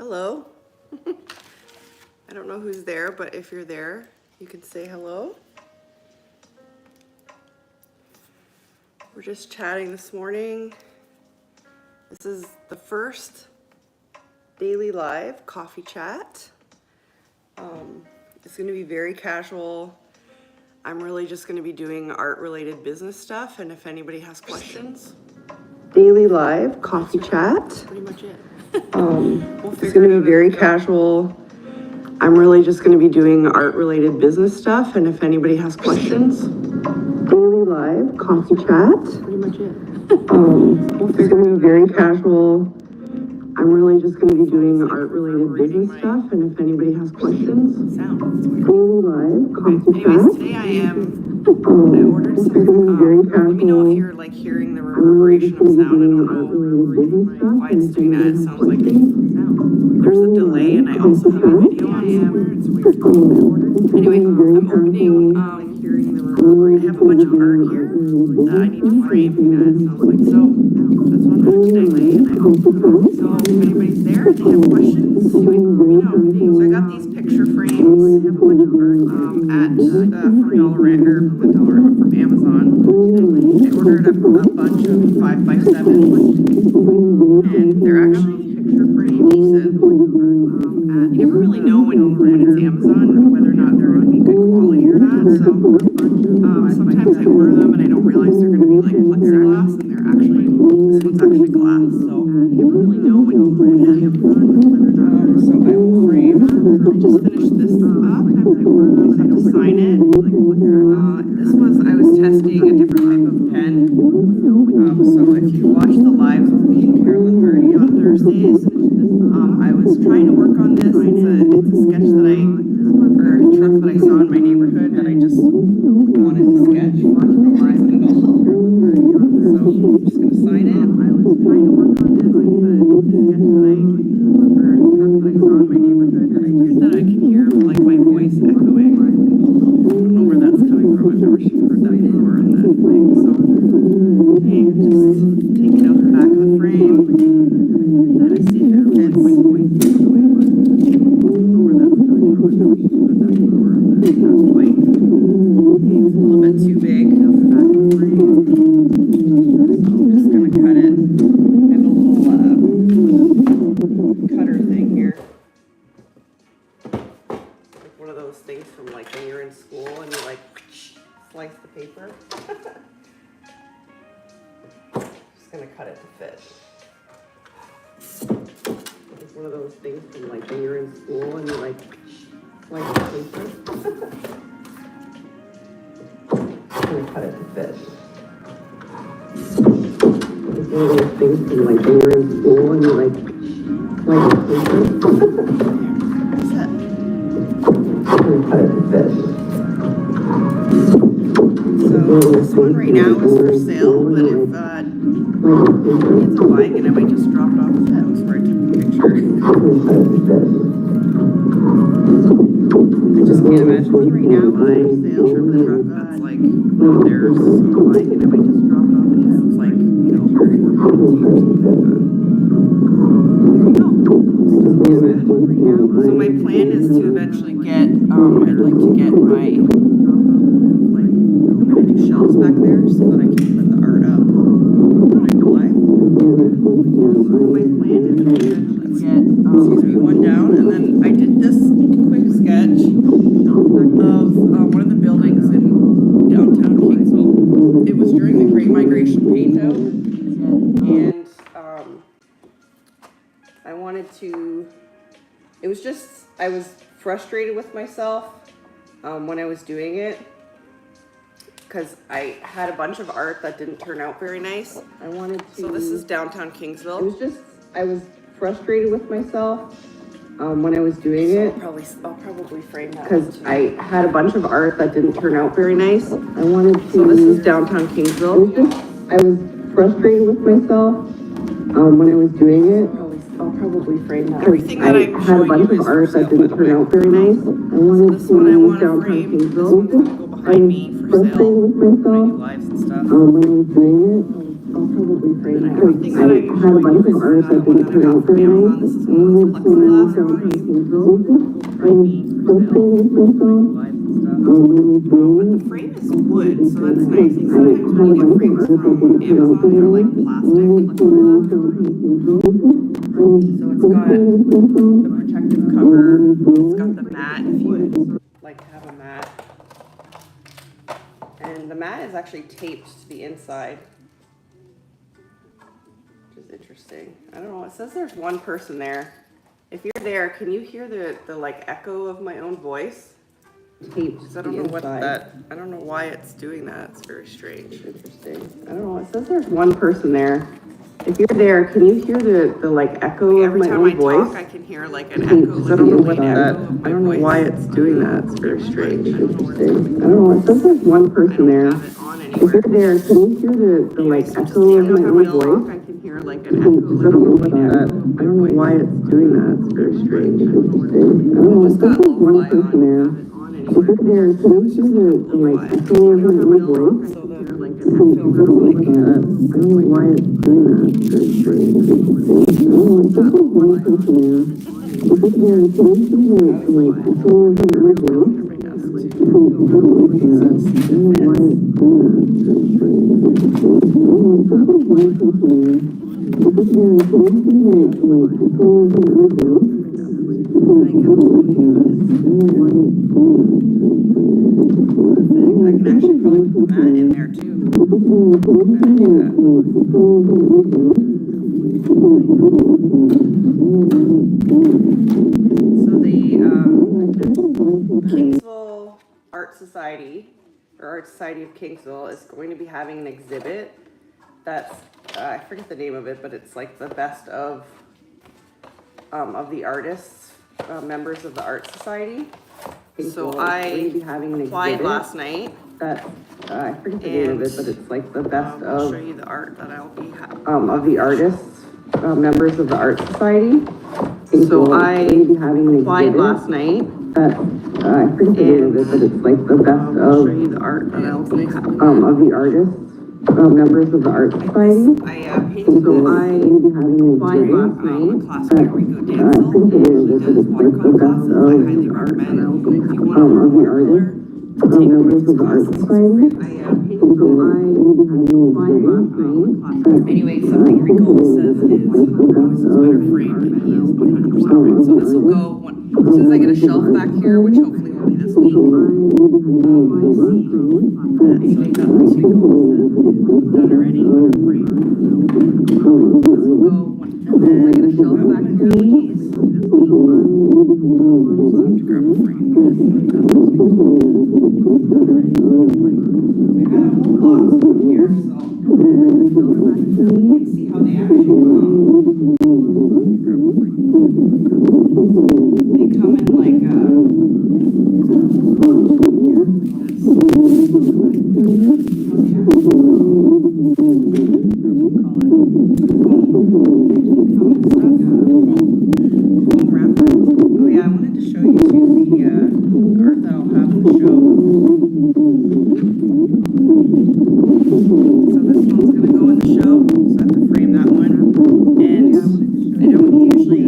hello. I don't know who's there, but if you're there, you can say hello. We're just chatting this morning. This is the first daily live coffee chat. It's going to be very casual. I'm really just going to be doing art-related business stuff, and if anybody has questions. Daily live coffee chat. That's pretty much it. It's going to be very casual. I'm really just going to be doing art-related business stuff, and if anybody has questions. Daily live coffee chat. That's pretty much it. It's going to be very casual. I'm really just going to be doing art-related business stuff, and if anybody has questions. Daily live coffee chat. Anyways, today I ordered some. Let me know if you're like hearing the reverberation of sound. I don't know why it's doing that. It sounds like there's a delay, and I also have a video on somewhere. It's weird. Anyway, I'm opening. I have a bunch of art here that I need to frame. It sounds like so. That's one of the delay, and I also have. So if anybody's there and they have questions, let me know. So I got these picture frames. I have a bunch of art at from Amazon. I ordered a bunch of 5x7s, and they're actually picture frames. And you never really know when it's Amazon whether or not they're going to be good quality or not. So sometimes I order them and I don't realize they're going to be like plexiglass, and they're actually this one's actually glass. So you never really know when it's Amazon whether or not. So I will frame. I just finished this up. I have to sign it. I was testing a different type of pen. So if you watch the lives with me and Carolyn Hardy on Thursdays, I was trying to work on this. It's a sketch that a truck that I saw in my neighborhood that I just wanted to sketch. So I'm just going to sign it. I was trying to work on this. It's a sketch that a truck that I saw in my neighborhood that I hear that I can hear like my voice echoing. I don't know where that's coming from. I've never heard that before in that thing. So, okay, just taking out the back of the frame. Then I see if it fits. My voice echoing. I don't know where that's coming from. I've never heard that before. That's quite, it's a little bit too big. That's the back of the frame. So I'm just going to cut it. I have a little cutter thing here. Like one of those things from like when you're in school and you like slice the paper. Just gonna cut it to fit. It's one of those things from like when you're in school and you like slice the paper. Just gonna cut it to fit. It's one of those things from like when you're in school and you like slice the paper. Cut it to fit. So this one right now is for sale, but if it's a wagon, I might just drop it off the house where I took the picture. I just can't imagine right now buying a sale for the truck that's like there's a wagon, I might just drop it off the house, like, you know, very So my plan is to eventually get, I'd like to get my, like, I'm going to do shelves back there so that I can put the art up when I go live. So my plan is to eventually get, one down, and then I did this quick sketch of one of the buildings in downtown Kingsville. It was during the Great Migration paint out, and I wanted to, it was just, I was frustrated with myself when I was doing it because I had a bunch of art that didn't turn out very nice. I wanted to, so this is downtown Kingsville. It was just, I was frustrated with myself when I was doing it. I'll probably frame that because I had a bunch of art that didn't turn out very nice. I wanted to, so this is downtown Kingsville. It was just, I was frustrated with myself when I was doing it. I'll probably frame that. Everything that I'm showing you is for sale, that didn't turn out very nice. I wanted to downtown Kingsville. This one's going to go behind me for sale. For my new lives and stuff. When I was doing it, I'll probably frame it. Everything that I I had a bunch of art that didn't turn out very nice. This is one of those plexiglass ones. But the frame is wood, so that's nice. Sometimes when you get frames from Amazon, they're like plastic. So it's got the protective cover. It's got the mat if you like to have a mat. And the mat is actually taped to the inside, which is interesting. I don't know, it says there's one person there. If you're there, can you hear the like echo of my own voice? Taped. I don't know what that, I don't know why it's doing that. It's very strange. Interesting. I don't know, it says there's one person there. If you're there, can you hear the like echo of my own voice? Every time I talk, I can hear like an echo. I don't know what that, I don't know why it's doing that. It's very strange. Interesting. I don't know, it says there's one person there. If you're there, can you hear the like echo of my own voice? I can hear like an echo. I don't know what that, I don't know why it's doing that. It's very strange. Interesting. I don't know, it says there's one person there. If you're there, can you hear the like echo of my own voice? I don't know why it's doing that. It's very strange. I don't know, it's just one person there. If you're there, can you hear the like echo of my own voice? I don't know why it's doing that. It's very strange. I don't know, it's just one person there. If you're there, can you hear the like echo of my own voice? I can actually probably put that in there too. So the Kingsville Art Society, or Art Society of Kingsville, is going to be having an exhibit that's, I forget the name of it, but it's like the best of the artists, members of the Art Society. So I applied last night. I forget the name of it, but it's like the best I'll show you the art that I'll be having. Of the artists, members of the Art Society. So I applied last night. I forget the name of it, but it's like the best I'll show you the art that I'll be having. Of the artists, members of the Art Society. I painted so I applied last night. Classic Rico Dancel. He does watercolor classes. I highly recommend if you want to learn watercolor to take one of his classes. I painted so I applied last night. Anyway, something Rico says is this is better framed, and he is 100% right. So this will go as soon as I get a shelf back here, which hopefully will be this week. So I got this done already. This will go and then I get a shelf back here, which is this week. So I have to grab a frame. We got a whole box here, so you can see how they actually come. They come in like foam wrapper. Oh yeah, I wanted to show you too the art that I'll have in the show. So this one's gonna go in the show, so I have to frame that one. And I don't usually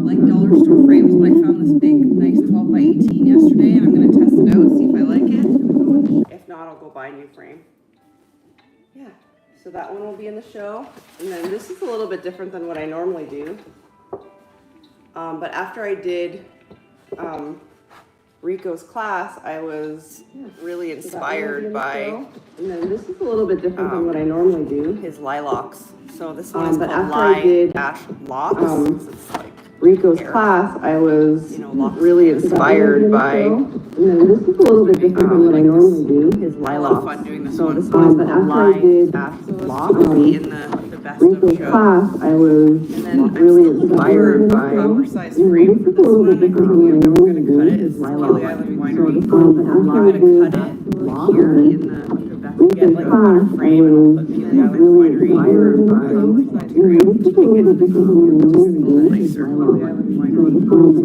like dollar store frames, but I found this big, nice 12 by 18 yesterday, and I'm gonna test it out, see if I like it. If not, I'll go buy a new frame. Yeah, so that one will be in the show. And then this is a little bit different than what I normally do. But after I did Rico's class, I was really inspired by, and then this is a little bit different than what I normally do, his lilacs. So this one is called Lilacs. It's like Rico's class, I was really inspired by, and then this is a little bit different than what I normally do, his lilacs. Fun doing this one. This one is called Lilacs. In the best Rico's class, I was really inspired by proper size frame for this one. I think I'm going to cut it. It's Keely Island Winery. I'm going to cut it here in the best. Get like a better frame and I'll put Keely Island Winery proper size frame to make it just a little nicer. So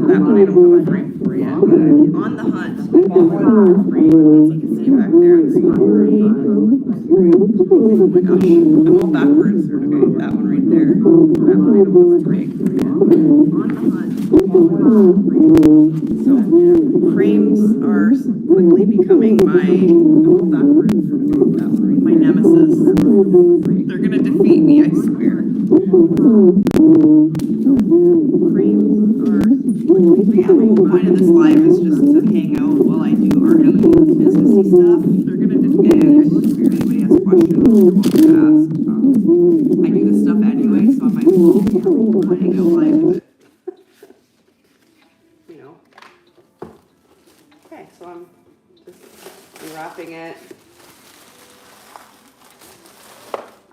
that one I don't have a frame for. over yet, but I'm on the hunt. I bought one frame, you can see it back there. It's not great. Oh my gosh, I'm all backwards. Okay, that one right there. That one I don't know if it's rigged. On the hunt. So frames are quickly becoming my nemesis. They're gonna defeat me, I swear. Frames are quickly. The whole point of this live is just to hang out while I do art and businessy stuff. They're gonna defeat me, I swear. If anybody has questions, they're welcome to ask. I do this stuff anyway, so I might as well hang out live with it. You know. Okay, so I'm just wrapping it.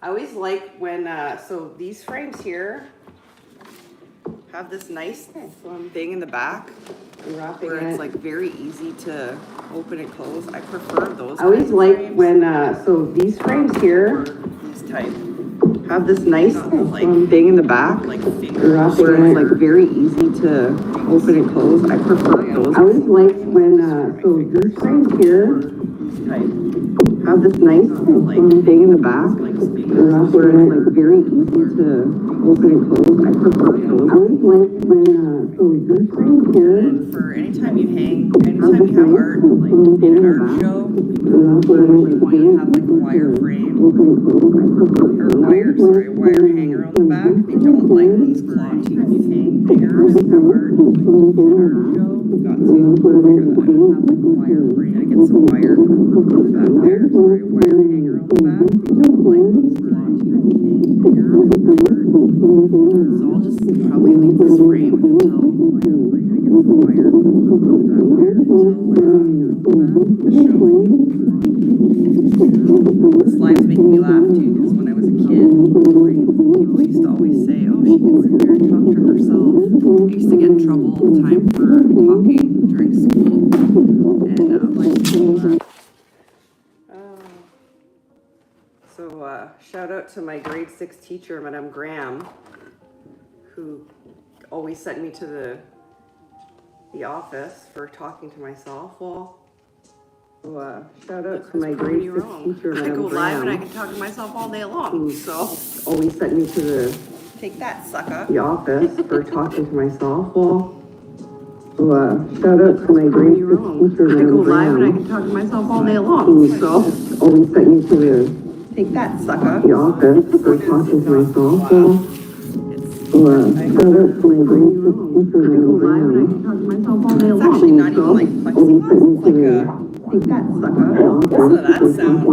I always like when, so these frames here have this nice thing in the back where it's like very easy to open and close. I prefer those. I always like when, so these frames here, these type, have this nice thing in the back where it's like very easy to open and close. I prefer those. I always like when, so these frames here, these type, have this nice thing in the back where it's like very easy to open and close. I prefer those. I always like when so this frame here. And for anytime you have art like in an art show, you want to have like a wire frame or wire hanger on the back. They don't like these claw tooth hangers. Have art like in an art show. Got to figure that out. Have like a wire frame. Gotta get some wire back there. Sorry, wire hanger on the back. They don't like these claw tooth hangers. So I'll just probably leave this frame until I get the wire back there This slide's making me laugh too, because when I was a kid, people used to always say, oh, she can sit there and talk to herself. I used to get in trouble all the time for talking during school. And so shout out to my grade 6 teacher, Madame Graham, who always sent me to the office for talking to myself. Well, shout out to my grade 6 teacher, Madame Graham. I go live and I can talk to myself all day long. So always sent me to take that, sucker. The office for talking to myself. Well, shout out to my grade 6 teacher, Madame Graham. I go live and I can talk to myself all day long. So always sent me to take that, sucker. The office for talking to myself. Well, shout out to my grade 6 teacher, Madame Graham. It's actually not even like plexiglass. It's like a take that, sucker. So that sound. So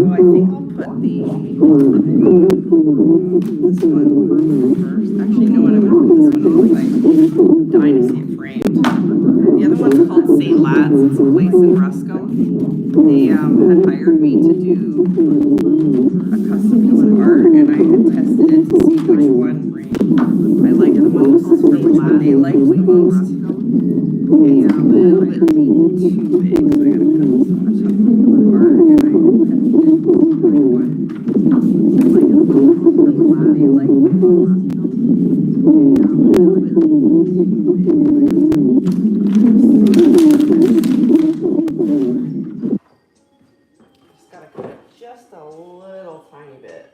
I think I'll put this one first. Actually, no, I'm going to put this one on. I'm dying to see it framed. The other one's called St. Lads. It's a place in Ruscombe. They had hired me to do a custom piece of art, and I had tested it to see which one I liked the most, or which one they liked the most. It's a little bit too big, so I gotta cut this off. Art, and I tested it to see which one I liked the most, they liked the most. Just gotta cut it just a little tiny bit.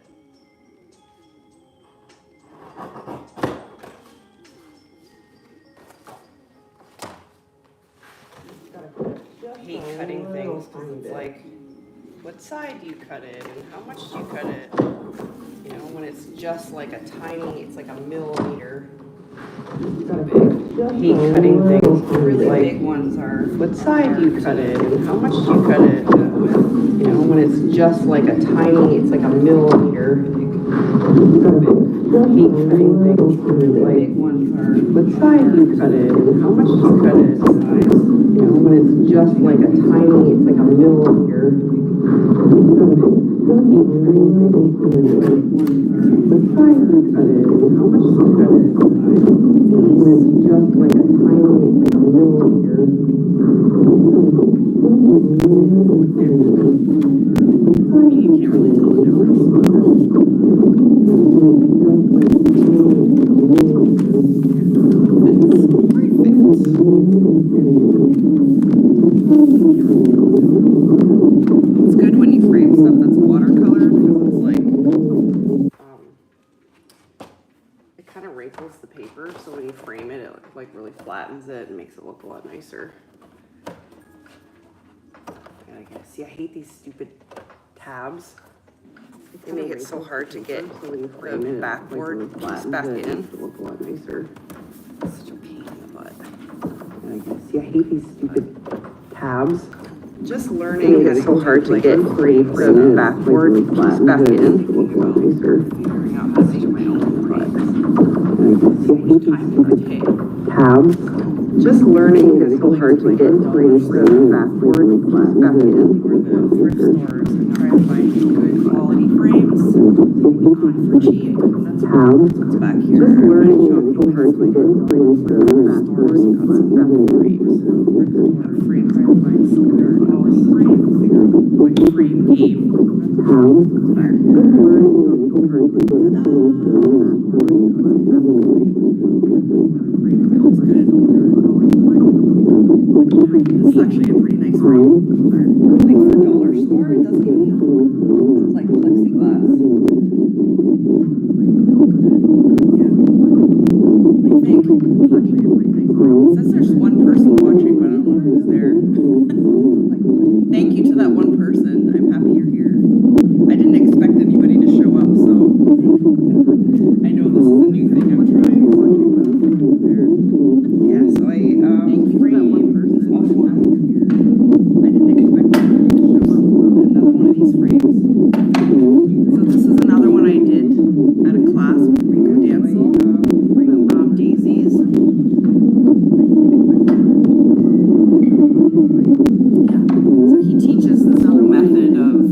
I hate cutting things because it's like, what side do you cut it and how much do you cut it? You know, when it's just like a tiny, it's like a millimeter. I hate cutting things. The really big ones are, what side do you cut it and how much do you cut it with? You know, when it's just like a tiny, it's like a millimeter. I hate cutting things. The really big ones are, what side do you cut it and how much do you cut it? You know, when it's just like a tiny, it's like a millimeter. What size do you cut it? How much do you cut it? When it's just like a tiny, it's like a millimeter. kind of wrinkles the paper, so when you frame it, it like really flattens it and makes it look a lot nicer. And I guess, see, I hate these stupid tabs. They make it so hard to get the backboard piece back in. Look a lot nicer. It's such a pain in the butt. And I guess, see, I hate these stupid tabs. Just learning it's so hard to get the backboard piece back in. Look a lot nicer. Figuring out how to make my own frames. So much time in the day. Tabs. Just learning it's so hard to get the backboard piece back in. Or the thrift stores and try to find good quality frames. For cheap. That's what's back here. Just learning it's so hard to get frames from the stores and got some backboard frames. Got a frame trying to find some good quality frames. Like frame game. Tabs. Just learning it's so hard to get frames from This is actually a pretty nice frame. I think for a dollar store, it doesn't even look like plexiglass. Yeah. I think it's actually a pretty nice frame. It says there's one person watching, but I don't know who's there. Thank you to that one person. I'm happy you're here. I didn't expect anybody to show up, so I know this is a new thing I'm trying. Yeah, so I framed this other one. I didn't expect anybody to show up. Another one of these frames. So this is another one I did at a class with Rico Dancing. Daisies. Yeah. So he teaches this other method of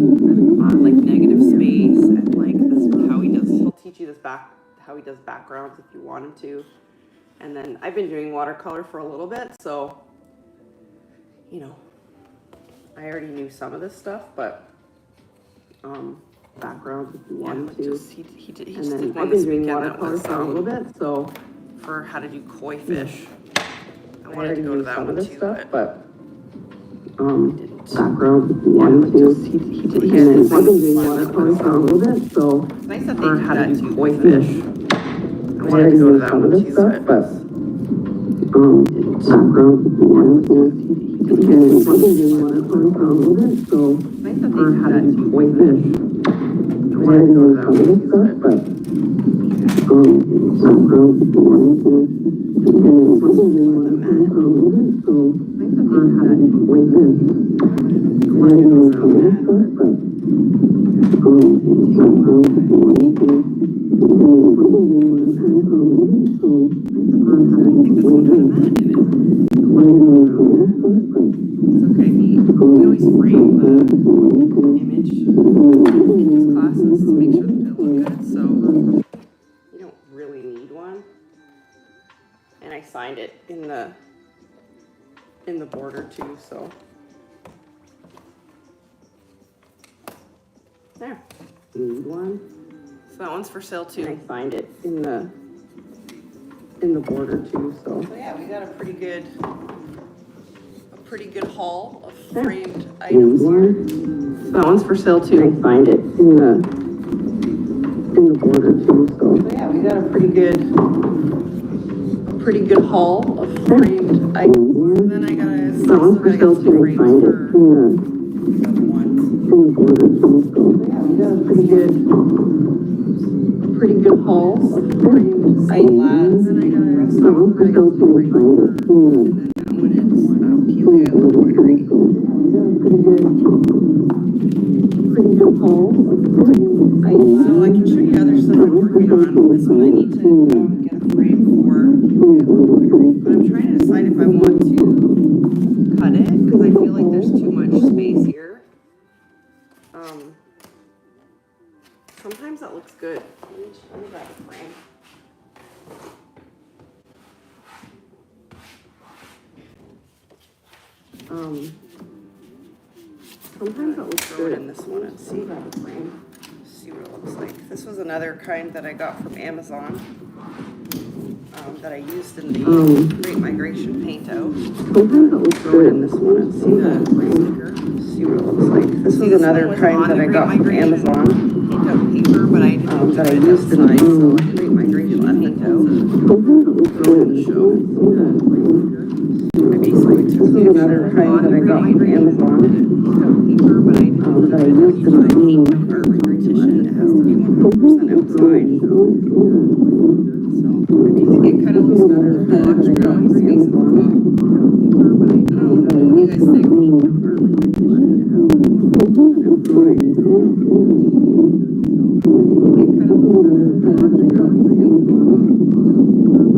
like negative space and like this how he does. He'll teach you this how he does backgrounds if you want him to. And then I've been doing watercolor for a little bit, so you know, I already knew some of this stuff, but backgrounds if you want him to. He just did one this weekend that was for a little bit, so for how to do koi fish. I wanted to go to that one too, but backgrounds if you want him to. He did this one for a little bit, so it's nice that they do how to do koi fish. I wanted to go to that one too, but background if you want to. He did this one for a little bit, so nice that they do how to do koi fish. I wanted to go to that one too, but background if you want to. He did this one for a little bit, so nice that they do how to do koi fish. I wanted to go to that one too, but it's okay, we always frame the image in his classes to make sure that they look good, so you don't really need one. And I signed it in the border too, so there. Need one. So that one's for sale too. I signed it in the border too, so yeah, we got a pretty good haul of framed items here. So that one's for sale too. I signed it in the border too, so yeah, we got a pretty good haul of framed items. And then I got that one's for sale too. I signed it in the border too, so yeah, we got a pretty good haul of framed items. And I got that one's for sale too. I signed it in that one is Peely Embroidery. Pretty good haul. So I can show you other stuff I'm working on. This one I need to get a frame for. But I'm trying to decide if I want to cut it because I feel like there's too much space here. Sometimes that looks good. Let me grab a frame. Sometimes that looks good in this one and see what it looks like. This was another kind that I got from Amazon that I used in the Great Migration paint out. Sometimes it looks good in this one and see the sticker. See what it looks like. This was another kind that I got from Amazon paint out paper, but I didn't that I used in the Great Migration paint out. the show. I basically took This is another prize that I got from Amazon. paper, but I didn't That I used to paint clean. my art competition. It has to be 100% outside. So it kind of looks cool with the extra space on top. I don't know what you guys think.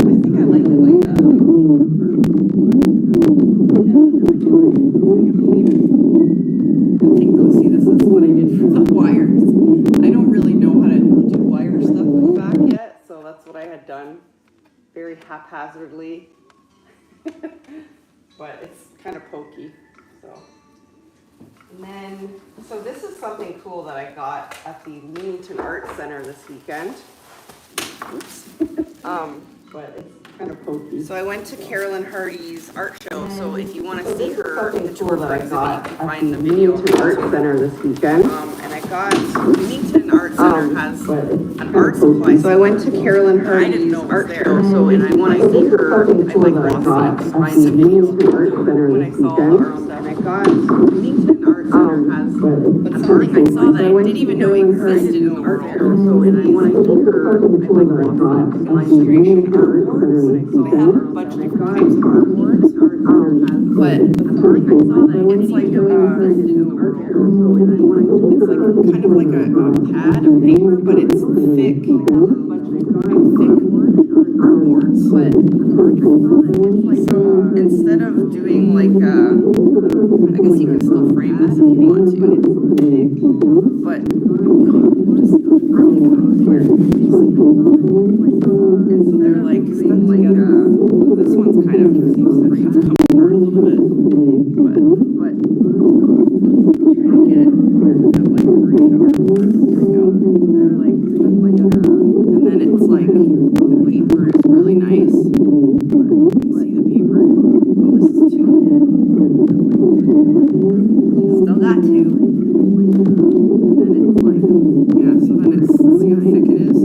I think I like it like that. Take those. See, this is what I did for the wires. I don't really know how to do wire stuff in the back yet, so that's what I had done very haphazardly. But it's kind of pokey, so. And then, so this is something cool that I got at the Leamington Art Center this weekend. Oops. But it's kind of pokey. So I went to Carolyn Hardy's art show. So if you want to see her in the tour that I got, you can find the video. Leamington Art Center this weekend. And I got Leamington Art Center has an art supply. So I went to Carolyn Hardy's art show. So and I want to see her. I like lost it. Find some videos when I saw her stuff. And I got Leamington Art Center has. But something I saw that I didn't even know existed in the world. So and I want to see her. I like lost it. Illustration artboards. So they have a bunch of different types of artboards. But it's like it's like kind of like a pad of paper, but it's thick artboards. But so instead of doing like I guess you can still frame this if you want to. But just and so they're like stuck together. This one's kind of it's come apart a little bit, but trying to get it like artboards. There we go. They're like stuck together, and then it's like the paper is really nice. But you can see the paper. Oh, this is two. Still got two. And then it's like so then it's see how thick it is.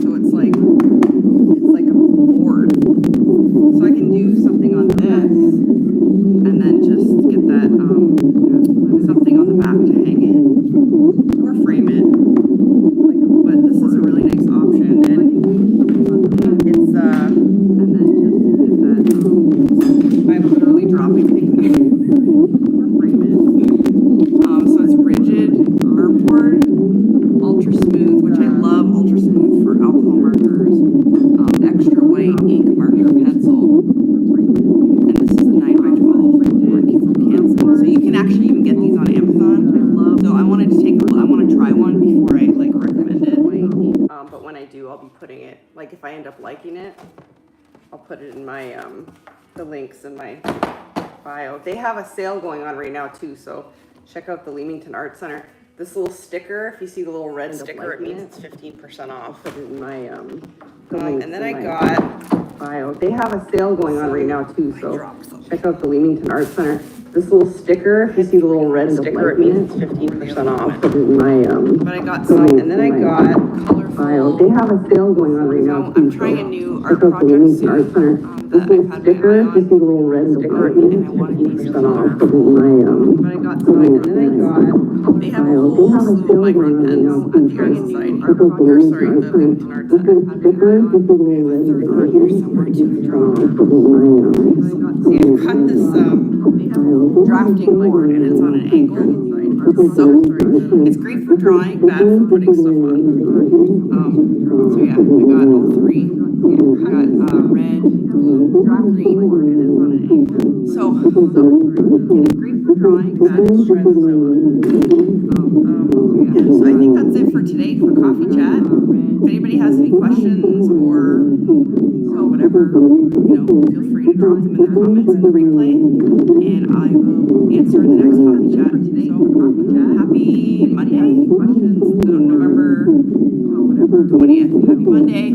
So it's like a board. So I can do something on this, and then just get that something on the back to hang it, or frame it. But this is a really nice option, and it's and then just get that. I'm literally dropping things. Or frame it. So it's rigid artboard, ultra smooth, which I love. Ultra smooth for alcohol markers. Extra white ink marker pencil. And this is a 9x12 rigid from Canson. So you can actually even get these on Amazon. So I wanted to I want to try one before I like recommend it. But when I do, I'll be putting it, like if I end up liking it, I'll put it in my, the links in my bio. They have a sale going on right now too, so check out the Leamington Art Center. This little sticker, if you see the little red sticker, it means it's 15% off. Put it in my, and then I got bio. They have a sale going on right now too, so check out the Leamington Art Center. This little sticker, if you see the little red sticker, it means it's 15% off. Put it in my, but I got some, and then I got colorful. They have a sale going on right now too. I'm trying a new art project soon. That I've had my eye on. This little red sticker, it means 15% off. Put it in my, but I got some, and then I got. They have a whole slew of micron pens at the Art Society. The Leamington Art Center. I have a third one here somewhere to draw. See, I've got this drafting board, and it's on an angle. So it's great for drawing, bad for putting stuff on. So yeah, I got all three. I got red, blue, green, and it's on an angle. So it's great for drawing, bad for shreds. So I think that's it for today for Coffee Chat. If anybody has any questions or whatever, feel free to drop them in the comments in the replay, and I will answer in the next Coffee Chat. So happy Monday, questions, November 20th. Happy Monday.